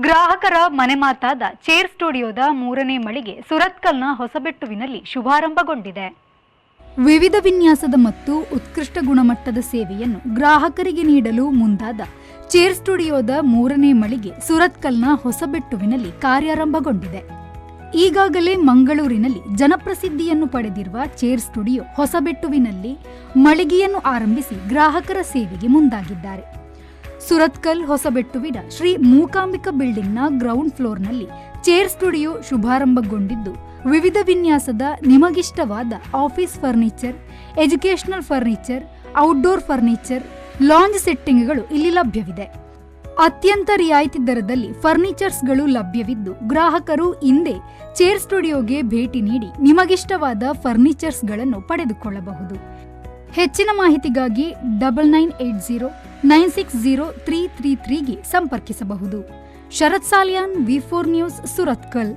ಗ್ರಾಹಕರ ಮನೆ ಮಾತಾದ ಚೇರ್ ಸ್ಟುಡಿಯೋದ 3ನೇ ಮಳಿಗೆ ಸುರತ್ಕಲ್ನ ಹೊಸಬೆಟ್ಟುವಿನಲ್ಲಿ ಶುಭಾರಂಭಗೊಂಡಿದೆ. ವಿವಿಧ ವಿನ್ಯಾಸದ ಮತ್ತು ಉತ್ಕೃಷ್ಟ ಗುಣಮಟ್ಟದ ಸೇವೆಯನ್ನು ಗ್ರಾಹಕರಿಗೆ ನೀಡಲು ಮುಂದಾದ ಚೇರ್ ಸ್ಟುಡಿಯೋದ 3ನೇ ಮಳಿಗೆ ಸುರತ್ಕಲ್ನ ಹೊಸಬೆಟ್ಟುವಿನಲ್ಲಿ ಕಾರ್ಯಾರಂಭಗೊಂಡಿದೆ. ಈಗಾಗಲೇ ಮಂಗಳೂರಿನಲ್ಲಿ ಜನಪ್ರಸಿದ್ಧಿಯನ್ನು ಪಡೆದಿರುವ ಚೇರ್ ಸ್ಟುಡಿಯೋ ಹೊಸಬೆಟ್ಟುವಿನಲ್ಲಿ ಮಳಿಗೆಯನ್ನು ಆರಂಭಿಸಿ ಗ್ರಾಹಕರ ಸೇವೆಗೆ ಮುಂದಾಗಿದ್ದಾರೆ. ಸುರತ್ಕಲ್ ಹೊಸಬೆಟ್ಟುವಿನ ಶ್ರೀ ಮೂಕಾಂಬಿಕಾ ಬಿಲ್ಡಿಂಗ್ನ ಗ್ರೌಂಡ್ ಫ್ಲೋರ್ನಲ್ಲಿ ಚೇರ್ ಸ್ಟುಡಿಯೋ ಶುಭಾರಂಭಗೊಂಡಿದ್ದು, ವಿವಿಧ ವಿನ್ಯಾಸದ ನಿಮಗಿಷ್ಟವಾದ office furniture, educational furniture, outdoor furniture, lounge ಸೆಟ್ಟಿಂಗ್ಗಳು ಇಲ್ಲಿ ಲಭ್ಯವಿದೆ. ಅತ್ಯಂತ ರಿಯಾಯಿತಿ ದರದಲ್ಲಿ ಫರ್ನಿಚರ್ಸ್ಗಳು ಲಭ್ಯವಿದ್ದು, ಗ್ರಾಹಕರು ಹಿಂದೆ ಚೇರ್ ಸ್ಟುಡಿಯೋಗೆ ಭೇಟಿ ನೀಡಿ ನಿಮಗಿಷ್ಟವಾದ ಫರ್ನಿಚರ್ಸ್ಗಳನ್ನು ಪಡೆದುಕೊಳ್ಳಬಹುದು. ಹೆಚ್ಚಿನ ಮಾಹಿತಿಗಾಗಿ 9980960333ಗೆ ಸಂಪರ್ಕಿಸಬಹುದು. ಶರತ್ ಸಾಲಿಯಾನ್, V4 ನ್ಯೂಸ್, ಸುರತ್ಕಲ್.